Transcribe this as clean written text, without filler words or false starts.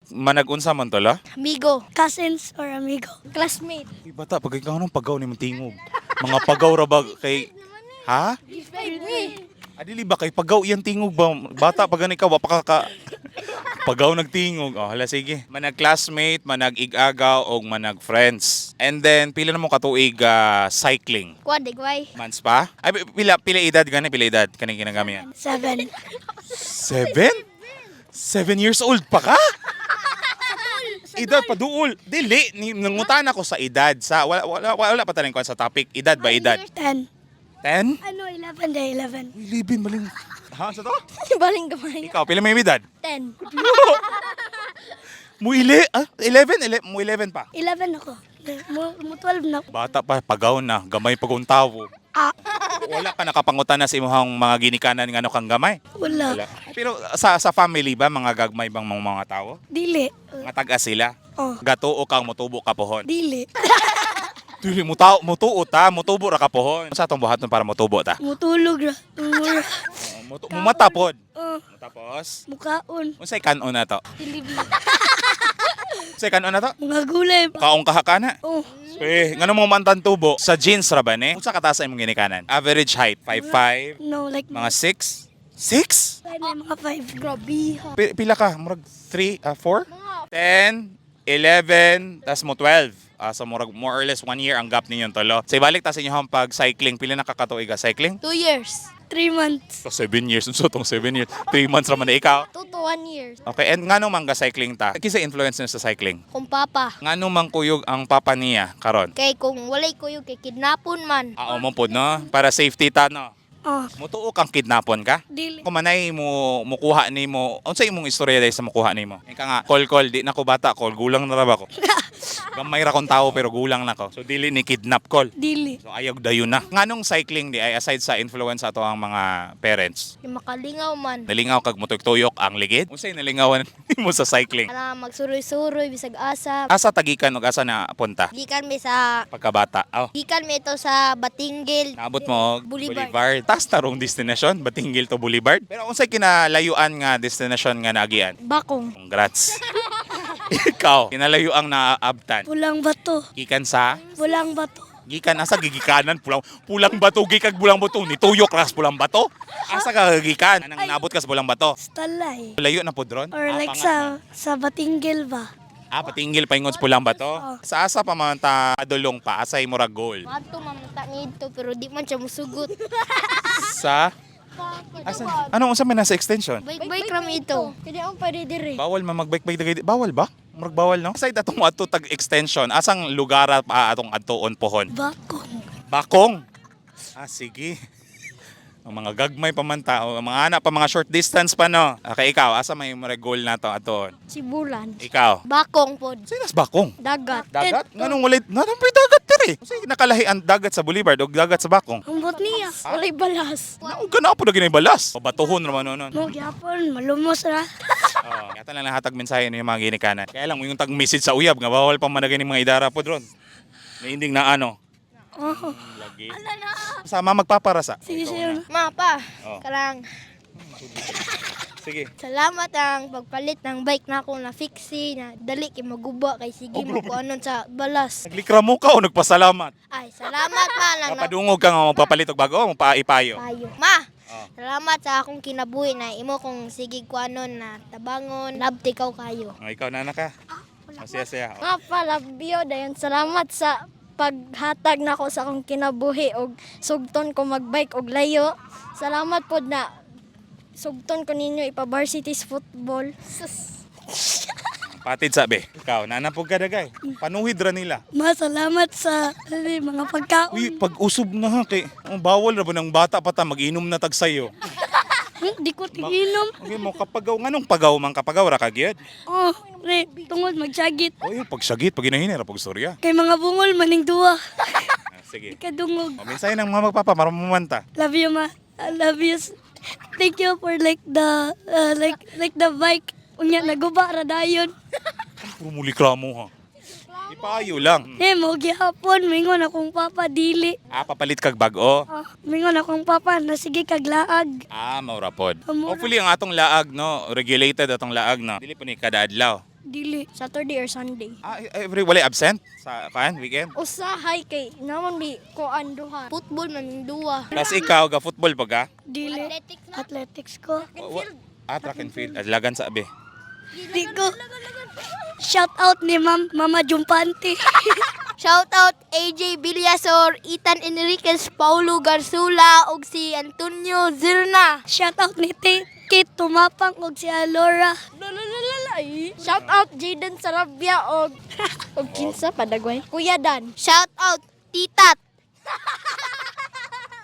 Managunsa man to la? Amigo. Cousins or amigo. Classmate. Uy, bata, pag ikaw nung pagaw ni mong tingog. Mga pagaw ra ba kay... Ha? Adili ba kay pagaw yan tingog ba? Bata pag ka, wapa ka pagaw nagtingog. Oh, hala sige. Manag classmate, manag igagaw og manag friends. And then pila na mo katuig cycling. Quadigway. Months pa? Ay pila edad gani pila edad kani ginagami yan? 7. 7 years old pa ka? Edad pa duol. Dili nangutan ako sa edad sa wala pa taning kwan sa topic. Edad ba edad? 10. 10? Ano, 11 day, 11. Uy, libin maling. Ha, sa to? Baling gamay. Ikaw, pila may edad? 10. Muili? 11? Mu 11 pa? 11 ako. Mo 12 na ako. Bata pa, pagaw na. Gamay pag tawo. Ah, Wala ka nakapangutan na sa imong mga ginikanan nga no kang gamay. wala. Pero sa family ba, mga gagmay bang mga tao? Dili. Mga taga sila? Oh, Gato o kang motubo ka pohon? dili. Dili, mutuo ta, mutubo ra ka pohon. Sa atong buhaton para mutubo ta? Mutulog ra. Mura. Mumatapod. Oh, Tapos, mukaon. unsay kanon na to? Dilibi. Unsay kanon na to? Mga gulay. Kaong kahakana? Oh, Ngano mo man tan tubo? Sa jeans ra ba ni? Unsa ka taas imong ginikanan? Average height 5'5", no, like, mga 6? 6? may mga 5. Grabe. Pila ka? Murag 3, 4? 10, 11, tas mo 12. So murag more or less 1 year ang gap ninyong tolo. Sa ibalik ta sa inyo pag cycling, pila na kakatuig ka cycling? 2 years. 3 months. So 7 years, unsa tong 7 years? 3 months ra man na ikaw. 2 to 1 years. Okay, and ngano man ga cycling ta? Kisa influence niyo sa cycling? Kung papa. Ngano man kuyog ang papa niya karon? Kay kung walay ko yung kay kidnapon man. Mo pod no, para safety ta no. Oh, Mutuo kang kidnapon ka? dili. Kung manay mo mukuha nimo, unsa imong istorya dahil sa mukuha nimo? Ika nga, call di na ko bata, call gulang na ra ba ko? Gamay ra kong tao pero gulang na ko. So dili ni kidnap call. Dili. So ayog dayon na. Nganong cycling di ay aside sa influence ato ang mga parents? Yung makalingaw man. Nalingaw kag mutuyok ang ligid? Unsay nalingawan mo sa cycling? Ana magsuroy-suroy bisag asa. Asa tagikan ug asa na punta? Gikan mi sa Pagkabata. Oh. gikan mi ito sa Batinggil. Naabot mo Boulevard. Boulevard. Tas tarong destination, Batinggil to Boulevard. Pero unsay kinalayuan nga destination nga nagian? Bakong. Congrats. Ikaw, kinalayo ang naaabtan. Pulang bato. Gikan sa Pulang bato. gikan asa gigikanan pulang bato gikag bulang bato ni tuyok ras pulang bato. Asa ka gikan nang naabot ka sa pulang bato? Stalay. Layo na pod ron. Or like sa Batinggil ba? Patinggil pa ingon sa pulang bato. Sa asa pa man ta adulong pa asay mura goal. Mato mamata nito pero di man siya musugot. Sa asa anong unsa man nasa extension? Bike ram ito. Kaya ang pwede dire. Bawal man magbike dagay. Bawal ba? Murag bawal no. Aside atong adto tag extension, asang lugar pa atong adtoon pohon? Bakong. Bakong. Sige. Ang mga gagmay pa man tao, ang mga anak pa mga short distance pa no. Okay, ikaw, asa may mga goal na to aton? Sibulan. Ikaw. Bakong pod. Sinas bakong? Dagat. Dagat? Nganong walay, may dagat dire. Sige nakalahi ang dagat sa Boulevard o dagat sa Bakong. Ang bot niya. Walay balas. Naong gana po na ginay balas. Pabatuhon naman noon. Mo gyapon malumos ra. Yata lang hatag mensahe niyo mga ginikanan. Kaya lang yung tag message sa uyab nga bawal pa managay mga idara po dron. Na ending na ano. Oh. Lagi. Sama magpaparasa. Sige sige. Ma pa. Oh. Karang Sige. salamat ang pagpalit ng bike na ako na fixie na dali kay maguba kay sige mo ko anon sa balas. Naglikra mo ka o nagpasalamat? Ay, salamat pa lang na Kapadungog ka nga magpapalit og bago o magpaipayo. tayo. Ma, Oh. salamat sa akong kinabuhi na imo kong sige ko anon na tabangon, labti kaw kayo. Ikaw na ka. Masaya-saya. Nga pala, Bio, dayon salamat sa paghatag na ko sa akong kinabuhi og sugton ko magbike og layo. Salamat pod na sugton ko ninyo ipa-varsities football. Patid sabi. Ikaw, nanapog ka dagay. Panuhid ra nila. Masalamat sa mga pagkaon. Uy, pag-usob na ha. Kay, bawal na ba ng bata pa ta mag-inom na tag sayo? Di ko tiginom. Okay mo, kapagaw. Nganong pagaw man kapagaw ra kagyad? Oh, re, tungod magsagit. Uy, pagsagit, pag inahinira, pag storya. Kay mga bungol maning duwa. Sige. Kadungog. Minsan ng mga magpapa, para mamanta. Love you, ma. I love you. Thank you for like the the bike. Unya naguba ra dayon. Puro muli kramo ha. Ipayo lang. Mo gihapon mingon akong papa dili. Papalit kag bago. Mingon akong papa na sige kag laag. Maura pod. Maura. Hopefully ang atong laag no, regulated atong laag no. Dili pa ni kada adlaw. Dili. Saturday or Sunday. Every wala absent sa weekend. Usahay kay naman bi ko anduha. Football man duwa. Tas ikaw ga football pa ka? Dili. Athletics ko. Track and field. Lagan sa abi. Di ko. Shout out ni Mama Jumpante. Shout out AJ Villasor, Ethan Enriquez, Paulo Garzula, ug si Antonio Zirna. Shout out ni Kate Tumapang og si Alora. Shout out Jaden Sarabia og kinsa padagway. Kuya Dan. Shout out Titat.